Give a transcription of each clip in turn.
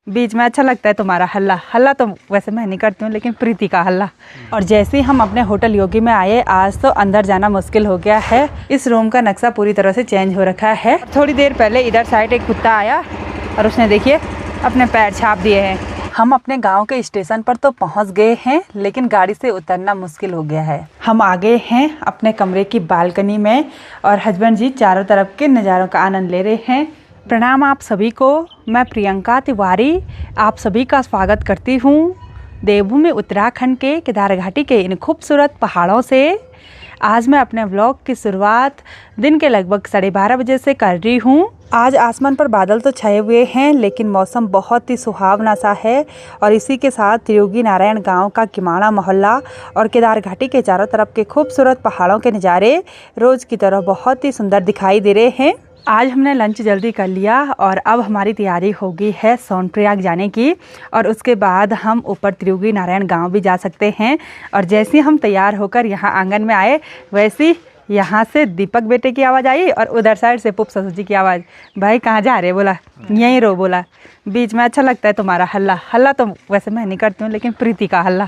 बीच में अच्छा लगता है तुम्हारा हल्ला। हल्ला तो वैसे मैं नहीं करती हूँ, लेकिन प्रीति का हल्ला। और जैसे ही हम अपने होटल योगी में आए, आज तो अंदर जाना मुश्किल हो गया है। इस रूम का नक्शा पूरी तरह से चेंज हो रखा है। थोड़ी देर पहले इधर साइड एक कुत्ता आया और उसने देखिए अपने पैर छाप दिए हैं। हम अपने गांव के स्टेशन पर तो पहुंच गए हैं, लेकिन गाड़ी से उतरना मुश्किल हो गया है। हम आ गए हैं अपने कमरे की बालकनी में और हस्बैंड जी चारों तरफ के नज़ारों का आनंद ले रहे हैं। प्रणाम आप सभी को, मैं प्रियंका तिवारी आप सभी का स्वागत करती हूँ देवभूमि उत्तराखंड के केदार घाटी के इन खूबसूरत पहाड़ों से। आज मैं अपने व्लॉग की शुरुआत दिन के लगभग 12:30 बजे से कर रही हूँ। आज आसमान पर बादल तो छाए हुए हैं, लेकिन मौसम बहुत ही सुहावना सा है। और इसी के साथ त्रियोगी नारायण गांव का किमाड़ा मोहल्ला और केदार घाटी के चारों तरफ के खूबसूरत पहाड़ों के नज़ारे रोज़ की तरह बहुत ही सुंदर दिखाई दे रहे हैं। आज हमने लंच जल्दी कर लिया और अब हमारी तैयारी हो गई है सोनप्रयाग जाने की, और उसके बाद हम ऊपर त्रियोगी नारायण गांव भी जा सकते हैं। और जैसे हम तैयार होकर यहाँ आंगन में आए, वैसी यहाँ से दीपक बेटे की आवाज़ आई और उधर साइड से पुप ससुर जी की आवाज़, भाई कहाँ जा रहे, बोला यहीं रो, बोला बीच में अच्छा लगता है तुम्हारा हल्ला। हल्ला तो वैसे मैं नहीं करती हूँ, लेकिन प्रीति का हल्ला,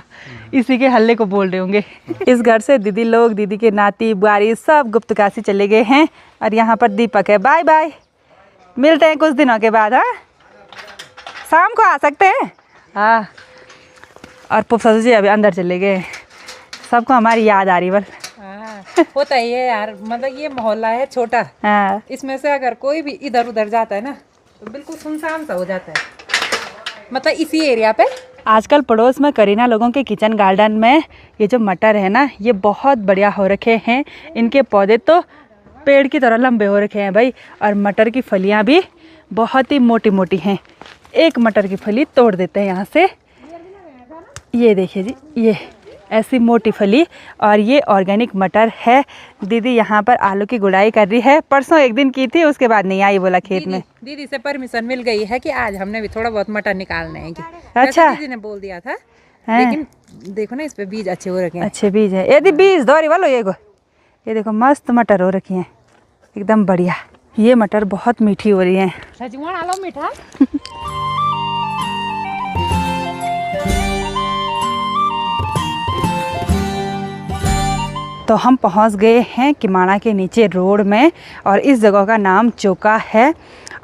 इसी के हल्ले को बोल रहे होंगे। इस घर से दीदी लोग, दीदी के नाती बुआरी सब गुप्तकाशी चले गए हैं और यहाँ पर दीपक है। बाय बाय, मिलते हैं कुछ दिनों के बाद। हाँ, शाम को आ सकते हैं। हाँ, और पुप ससुर जी अभी अंदर चले गए। सबको हमारी याद आ रही बस। होता ही है यार, मतलब ये मोहल्ला है छोटा। हाँ, इसमें से अगर कोई भी इधर उधर जाता है ना तो बिल्कुल सुनसान सा हो जाता है, मतलब इसी एरिया पे। आजकल पड़ोस में करीना लोगों के किचन गार्डन में ये जो मटर है ना, ये बहुत बढ़िया हो रखे हैं। इनके पौधे तो पेड़ की तरह लंबे हो रखे हैं भाई। और मटर की फलियां भी बहुत ही मोटी मोटी हैं। एक मटर की फली तोड़ देते हैं यहाँ से, ये देखिए जी, ये ऐसी मोटी फली। और ये ऑर्गेनिक मटर है। दीदी यहाँ पर आलू की गुड़ाई कर रही है। परसों एक दिन की थी, उसके बाद नहीं आई, बोला खेत में। दीदी से परमिशन मिल गई है कि आज हमने भी थोड़ा बहुत मटर निकालना है। अच्छा, दीदी ने बोल दिया था, लेकिन देखो ना इस पे बीज अच्छे हो रखे हैं। अच्छे बीज है, यदि बीज दौरी वालो ये देखो मस्त मटर हो रखी हैं, एकदम बढ़िया। ये मटर बहुत मीठी हो रही है। सजवन आलो मीठा। तो हम पहुंच गए हैं किमाड़ा के नीचे रोड में, और इस जगह का नाम चोका है।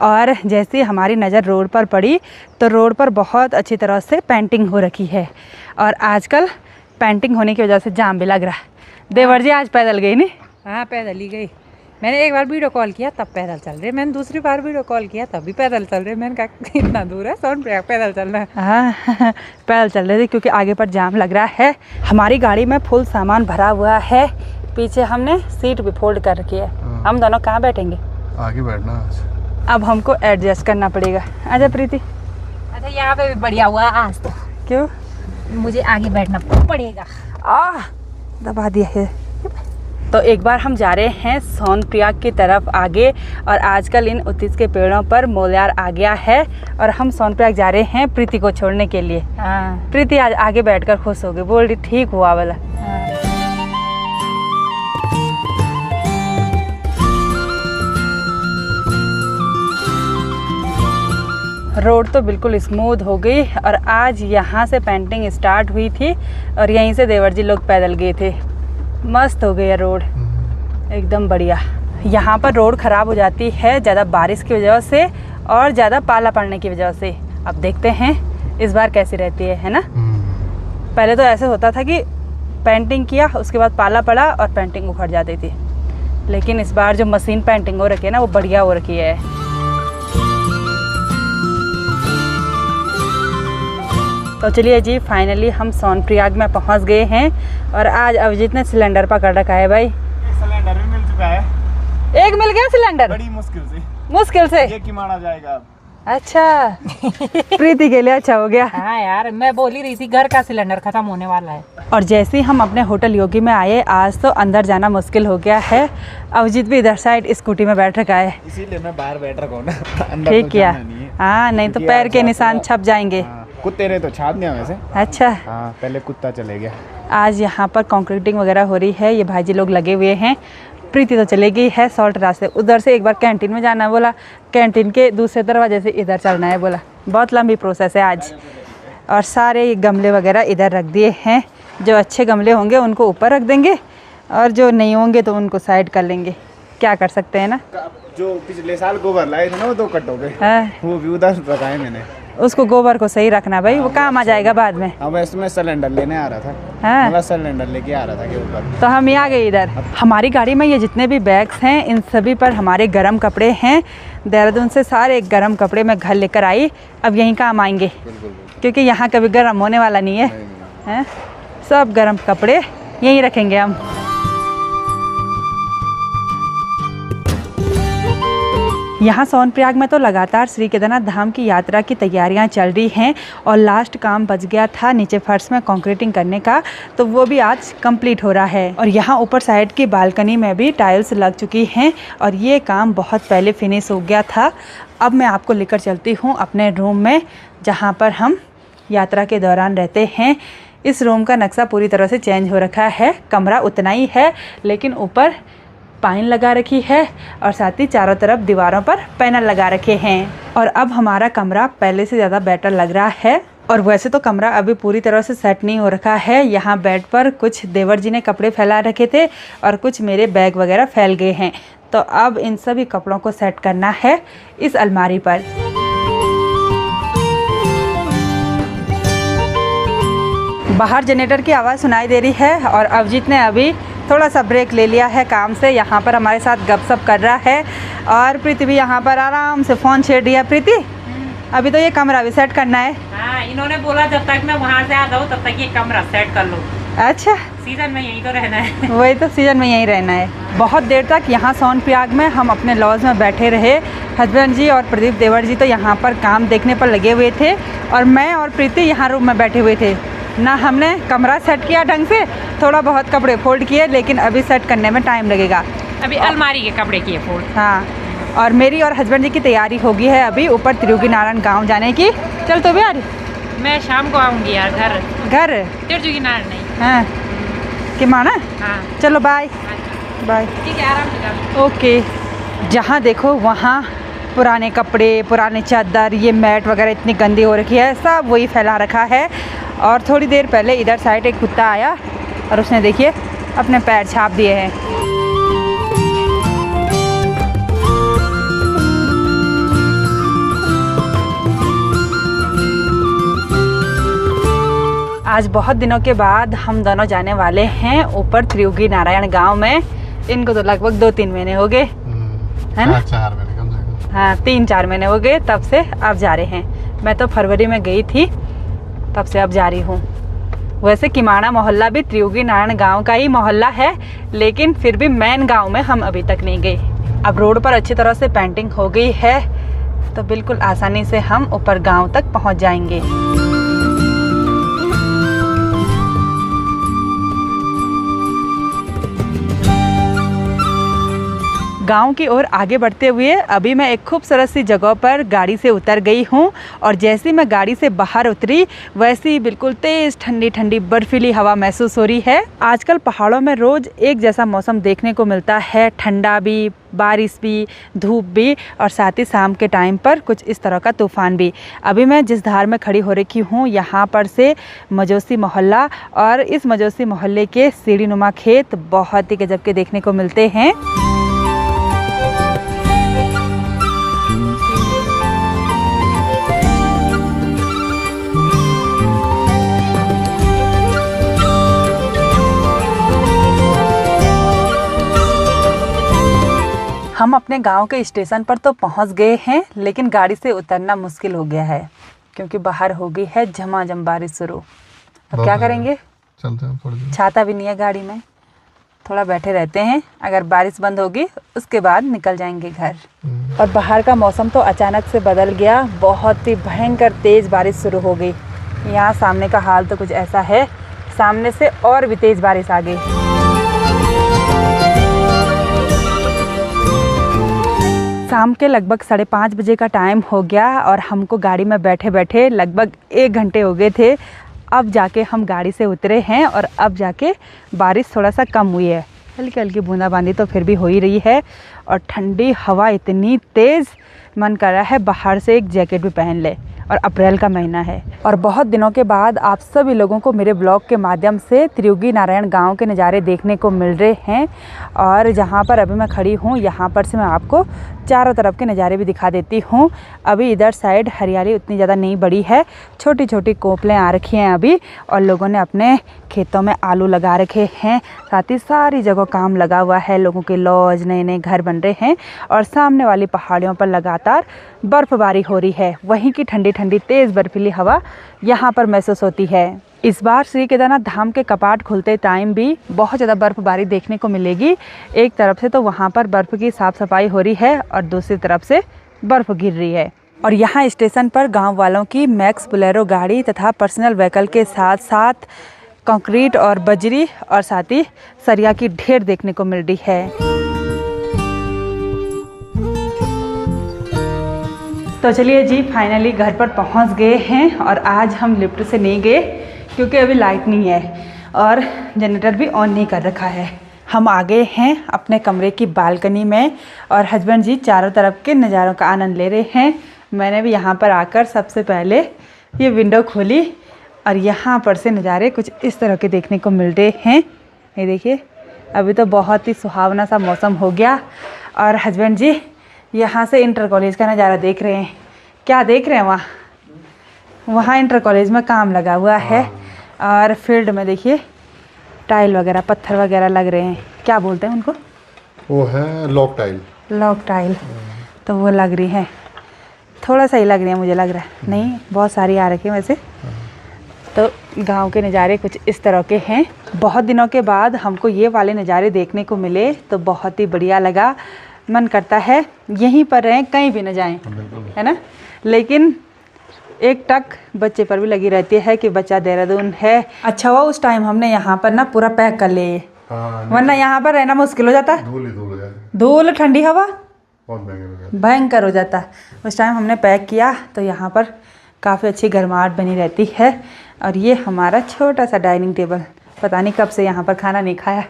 और जैसे हमारी नज़र रोड पर पड़ी तो रोड पर बहुत अच्छी तरह से पेंटिंग हो रखी है। और आजकल पेंटिंग होने की वजह से जाम भी लग रहा है। देवर जी आज पैदल गई नहीं? हाँ, पैदल ही गई। मैंने एक बार वीडियो कॉल किया तब पैदल चल रहे, मैंने दूसरी बार वीडियो कॉल किया तब भी पैदल चल रहे। मैंने कहा इतना दूर है, सोनप्रयाग पैदल चलना है। हाँ, पैदल चल रहे थे क्योंकि आगे पर जाम लग रहा है। हमारी गाड़ी में फुल सामान भरा हुआ है। पीछे हमने सीट भी फोल्ड कर रखी है। हम दोनों कहाँ बैठेंगे? आगे बैठना। अब हमको एडजस्ट करना पड़ेगा। आजा प्रीति। अच्छा, यहाँ पे भी बढ़िया हुआ आज तो। क्यों? मुझे आगे बैठना पड़ेगा। दबा दिया है। तो एक बार हम जा रहे हैं सोनप्रयाग की तरफ आगे, और आजकल इन उत्तीस के पेड़ों पर मोल्यार आ गया है और हम सोनप्रयाग जा रहे हैं प्रीति को छोड़ने के लिए। हाँ। प्रीति आज आगे बैठकर खुश हो गई, बोल रही ठीक हुआ वाला। रोड तो बिल्कुल स्मूथ हो गई, और आज यहाँ से पेंटिंग स्टार्ट हुई थी और यहीं से देवर जी लोग पैदल गए थे। मस्त हो गई रोड, एकदम बढ़िया। यहाँ पर रोड ख़राब हो जाती है ज़्यादा बारिश की वजह से और ज़्यादा पाला पड़ने की वजह से। अब देखते हैं इस बार कैसी रहती है ना। पहले तो ऐसे होता था कि पेंटिंग किया, उसके बाद पाला पड़ा और पेंटिंग उखड़ जाती थी, लेकिन इस बार जो मशीन पेंटिंग हो रखी है ना, वो बढ़िया हो रखी है। तो चलिए जी, फाइनली हम सोनप्रयाग में पहुंच गए हैं। और आज अभिजीत ने सिलेंडर पकड़ रखा है भाई। सिलेंडर भी मिल चुका है। एक मिल गया सिलेंडर, बड़ी मुश्किल से ये किमाड़ा जाएगा अब। अच्छा, प्रीति के लिए अच्छा हो गया। हाँ यार, मैं बोल ही रही थी घर का सिलेंडर खत्म होने वाला है। और जैसे ही हम अपने होटल योगी में आए, आज तो अंदर जाना मुश्किल हो गया है। अभिजीत भी इधर साइड स्कूटी में बैठ रखा है, इसीलिए मैं बाहर बैठ रखा हूँ ना। अंदर ठीक तो किया। जाना नहीं है। हाँ, नहीं तो पैर के निशान छप जाएंगे। कुत्ते ने तो छाप दिया वैसे। अच्छा, हाँ, पहले कुत्ता चले गया। आज यहाँ पर कंक्रीटिंग वगैरह हो रही है। ये भाई जी लोग लगे हुए हैं प्रीति तो चली गई है शॉर्ट रास्ते, उधर से एक बार कैंटीन में जाना है बोला, कैंटीन के दूसरे दरवाजे से इधर चलना है बोला। बहुत लंबी प्रोसेस है आज। और सारे गमले वगैरह इधर रख दिए हैं, जो अच्छे गमले होंगे उनको ऊपर रख देंगे और जो नहीं होंगे तो उनको साइड कर लेंगे। क्या कर सकते हैं ना। जो पिछले साल गोबर लाए थे ना वो 2 कट्टों पे, वो भी उधर रखा है मैंने। उसको गोबर को सही रखना भाई, वो काम आ जाएगा बाद में। अब इसमें सिलेंडर लेने आ रहा था, हाँ। मतलब सिलेंडर लेके आ रहा था के ऊपर। तो हम आ गए इधर। हमारी गाड़ी में ये जितने भी बैग्स हैं इन सभी पर हमारे गर्म कपड़े हैं। देहरादून से सारे गर्म कपड़े मैं घर लेकर आई, अब यहीं काम आएंगे क्योंकि यहाँ कभी गर्म होने वाला नहीं है, हैं? सब गर्म कपड़े यहीं रखेंगे हम। यहाँ सोनप्रयाग में तो लगातार श्री केदारनाथ धाम की यात्रा की तैयारियां चल रही हैं और लास्ट काम बच गया था नीचे फर्श में कंक्रीटिंग करने का, तो वो भी आज कंप्लीट हो रहा है। और यहाँ ऊपर साइड की बालकनी में भी टाइल्स लग चुकी हैं और ये काम बहुत पहले फिनिश हो गया था। अब मैं आपको लेकर चलती हूँ अपने रूम में, जहाँ पर हम यात्रा के दौरान रहते हैं। इस रूम का नक्शा पूरी तरह से चेंज हो रखा है, कमरा उतना ही है लेकिन ऊपर पाइन लगा रखी है और साथ ही चारों तरफ दीवारों पर पैनल लगा रखे हैं। और अब हमारा कमरा पहले से ज़्यादा बेटर लग रहा है। और वैसे तो कमरा अभी पूरी तरह से सेट नहीं हो रखा है। यहाँ बेड पर कुछ देवर जी ने कपड़े फैला रखे थे और कुछ मेरे बैग वगैरह फैल गए हैं, तो अब इन सभी कपड़ों को सेट करना है इस अलमारी पर। बाहर जनरेटर की आवाज़ सुनाई दे रही है और अभिजीत ने अभी थोड़ा सा ब्रेक ले लिया है काम से, यहाँ पर हमारे साथ गपशप कर रहा है। और प्रीति भी यहाँ पर आराम से फ़ोन छेड़ रही है। प्रीति, अभी तो ये कमरा भी सेट करना है। हाँ, इन्होंने बोला जब तक मैं वहाँ से आ जाऊँ तब तक ये कमरा सेट कर लो। अच्छा, सीजन में यहीं तो रहना है। वही तो, सीजन में यहीं रहना है। बहुत देर तक यहाँ सोनप्रयाग में हम अपने लॉज में बैठे रहे। हस्बैंड जी और प्रदीप देवर जी तो यहाँ पर काम देखने पर लगे हुए थे और मैं और प्रीति यहाँ रूम में बैठे हुए थे। ना हमने कमरा सेट किया ढंग से, थोड़ा बहुत कपड़े फोल्ड किए, लेकिन अभी सेट करने में टाइम लगेगा। अभी अलमारी के कपड़े किए फोल्ड। हाँ, और मेरी और हस्बैंड जी की तैयारी होगी है अभी ऊपर त्रियोगी नारायण गांव जाने की। चल तो भी यार, मैं शाम को आऊँगी यार घर त्रियोगी नारायण नहीं। हाँ कि माना। हाँ चलो बाय बाय। ठीक है, आराम से जाओ। ओके। जहाँ देखो वहाँ पुराने कपड़े, पुराने चादर, ये मैट वगैरह इतनी गंदी हो रखी है, सब वही फैला रखा है। और थोड़ी देर पहले इधर साइड एक कुत्ता आया और उसने देखिए अपने पैर छाप दिए हैं। आज बहुत दिनों के बाद हम दोनों जाने वाले हैं ऊपर त्रियोगी नारायण गांव में। इनको तो लगभग 2-3 महीने हो गए, है ना? 4 महीने कम से कम। हाँ, 3-4 महीने हो गए तब से अब जा रहे हैं। मैं तो फरवरी में गई थी, तब से अब जा रही हूँ। वैसे किमाना मोहल्ला भी त्रियोगी नारायण गांव का ही मोहल्ला है, लेकिन फिर भी मेन गांव में हम अभी तक नहीं गए। अब रोड पर अच्छी तरह से पेंटिंग हो गई है तो बिल्कुल आसानी से हम ऊपर गांव तक पहुँच जाएंगे। गांव की ओर आगे बढ़ते हुए अभी मैं एक खूबसूरत सी जगह पर गाड़ी से उतर गई हूं और जैसे मैं गाड़ी से बाहर उतरी वैसे ही बिल्कुल तेज़ ठंडी ठंडी बर्फीली हवा महसूस हो रही है। आजकल पहाड़ों में रोज़ एक जैसा मौसम देखने को मिलता है, ठंडा भी, बारिश भी, धूप भी और साथ ही शाम के टाइम पर कुछ इस तरह का तूफ़ान भी। अभी मैं जिस धार में खड़ी हो रखी हूँ यहाँ पर से मजोसी मोहल्ला और इस मजोसी मोहल्ले के सीढ़ीनुमा खेत बहुत ही गजब के देखने को मिलते हैं। हम अपने गांव के स्टेशन पर तो पहुंच गए हैं, लेकिन गाड़ी से उतरना मुश्किल हो गया है क्योंकि बाहर हो गई है झमाझम बारिश शुरू। अब क्या करेंगे? चलते हैं थोड़ी देर। छाता भी नहीं है गाड़ी में, थोड़ा बैठे रहते हैं। अगर बारिश बंद होगी उसके बाद निकल जाएंगे घर। और बाहर का मौसम तो अचानक से बदल गया, बहुत ही भयंकर तेज़ बारिश शुरू हो गई। यहाँ सामने का हाल तो कुछ ऐसा है, सामने से और भी तेज़ बारिश आ गई। शाम के लगभग 5:30 बजे का टाइम हो गया और हमको गाड़ी में बैठे बैठे लगभग 1 घंटे हो गए थे। अब जाके हम गाड़ी से उतरे हैं और अब जाके बारिश थोड़ा सा कम हुई है। हल्की हल्की बूंदाबांदी तो फिर भी हो ही रही है और ठंडी हवा इतनी तेज़, मन कर रहा है बाहर से एक जैकेट भी पहन ले। और अप्रैल का महीना है और बहुत दिनों के बाद आप सभी लोगों को मेरे ब्लॉग के माध्यम से त्रियुगी नारायण गांव के नज़ारे देखने को मिल रहे हैं। और जहां पर अभी मैं खड़ी हूं यहां पर से मैं आपको चारों तरफ के नज़ारे भी दिखा देती हूं। अभी इधर साइड हरियाली उतनी ज़्यादा नहीं बढ़ी है, छोटी छोटी कोपलें आ रखी हैं अभी, और लोगों ने अपने खेतों में आलू लगा रखे हैं। साथ ही सारी जगह काम लगा हुआ है, लोगों के लॉज, नए नए घर बन रहे हैं और सामने वाली पहाड़ियों पर लगातार बर्फबारी हो रही है। वहीं की ठंडी ठंडी तेज़ बर्फीली हवा यहाँ पर महसूस होती है। इस बार श्री केदारनाथ धाम के कपाट खुलते टाइम भी बहुत ज़्यादा बर्फबारी देखने को मिलेगी। एक तरफ से तो वहाँ पर बर्फ़ की साफ़ सफाई हो रही है और दूसरी तरफ से बर्फ़ गिर रही है। और यहाँ स्टेशन पर गांव वालों की मैक्स बोलेरो गाड़ी तथा पर्सनल व्हीकल के साथ साथ कंक्रीट और बजरी और साथ ही सरिया की ढेर देखने को मिल रही है। तो चलिए जी, फाइनली घर पर पहुंच गए हैं और आज हम लिफ्ट से नहीं गए क्योंकि अभी लाइट नहीं है और जनरेटर भी ऑन नहीं कर रखा है। हम आ गए हैं अपने कमरे की बालकनी में और हस्बैंड जी चारों तरफ के नज़ारों का आनंद ले रहे हैं। मैंने भी यहाँ पर आकर सबसे पहले ये विंडो खोली और यहाँ पर से नज़ारे कुछ इस तरह के देखने को मिल रहे हैं। ये देखिए, अभी तो बहुत ही सुहावना सा मौसम हो गया और हस्बैंड जी यहाँ से इंटर कॉलेज का नज़ारा देख रहे हैं। क्या देख रहे हैं? वहाँ इंटर कॉलेज में काम लगा हुआ है और फील्ड में देखिए टाइल वगैरह, पत्थर वगैरह लग रहे हैं। क्या बोलते हैं उनको? वो है लॉक टाइल। लॉक टाइल तो वो लग रही है, थोड़ा सा ही लग रही है मुझे लग रहा है, नहीं बहुत सारी आ रखी है वैसे। तो गांव के नज़ारे कुछ इस तरह के हैं। बहुत दिनों के बाद हमको ये वाले नज़ारे देखने को मिले तो बहुत ही बढ़िया लगा। मन करता है यहीं पर रहें, कहीं भी न जाएं, है ना। लेकिन एक टक बच्चे पर भी लगी रहती है कि बच्चा देहरादून है। अच्छा हुआ उस टाइम हमने यहाँ पर ना पूरा पैक कर लिए, वरना यहाँ पर रहना मुश्किल हो जाता। धूल, ठंडी हवा भयंकर हो जाता। उस टाइम हमने पैक किया तो यहाँ पर काफ़ी अच्छी गर्माहट बनी रहती है। और ये हमारा छोटा सा डाइनिंग टेबल, पता नहीं कब से यहाँ पर खाना नहीं खाया,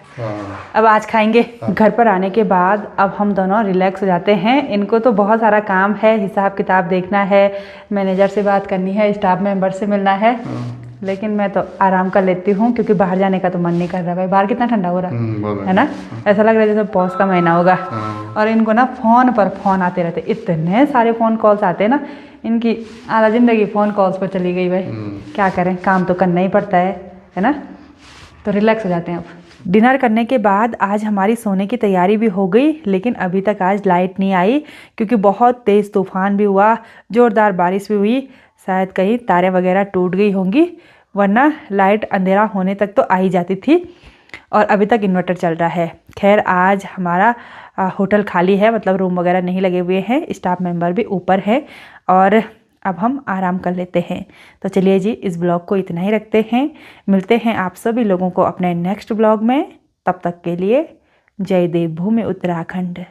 अब आज खाएंगे। घर पर आने के बाद अब हम दोनों रिलैक्स हो जाते हैं। इनको तो बहुत सारा काम है, हिसाब किताब देखना है, मैनेजर से बात करनी है, स्टाफ मेंबर से मिलना है, लेकिन मैं तो आराम कर लेती हूँ क्योंकि बाहर जाने का तो मन नहीं कर रहा। भाई बाहर कितना ठंडा हो रहा है ना, ऐसा लग रहा है जैसे पौष का महीना होगा। और इनको ना फ़ोन पर फ़ोन आते रहते, इतने सारे फ़ोन कॉल्स आते हैं ना, इनकी आधा ज़िंदगी फ़ोन कॉल्स पर चली गई। भाई क्या करें, काम तो करना ही पड़ता है ना। तो रिलैक्स हो जाते हैं अब। डिनर करने के बाद आज हमारी सोने की तैयारी भी हो गई, लेकिन अभी तक आज लाइट नहीं आई क्योंकि बहुत तेज़ तूफ़ान भी हुआ, ज़ोरदार बारिश भी हुई। शायद कहीं तारे वगैरह टूट गई होंगी, वरना लाइट अंधेरा होने तक तो आ ही जाती थी। और अभी तक इन्वर्टर चल रहा है। खैर आज हमारा होटल खाली है, मतलब रूम वगैरह नहीं लगे हुए हैं, स्टाफ मेंबर भी ऊपर है और अब हम आराम कर लेते हैं। तो चलिए जी, इस ब्लॉग को इतना ही रखते हैं। मिलते हैं आप सभी लोगों को अपने नेक्स्ट ब्लॉग में। तब तक के लिए जय देवभूमि उत्तराखंड।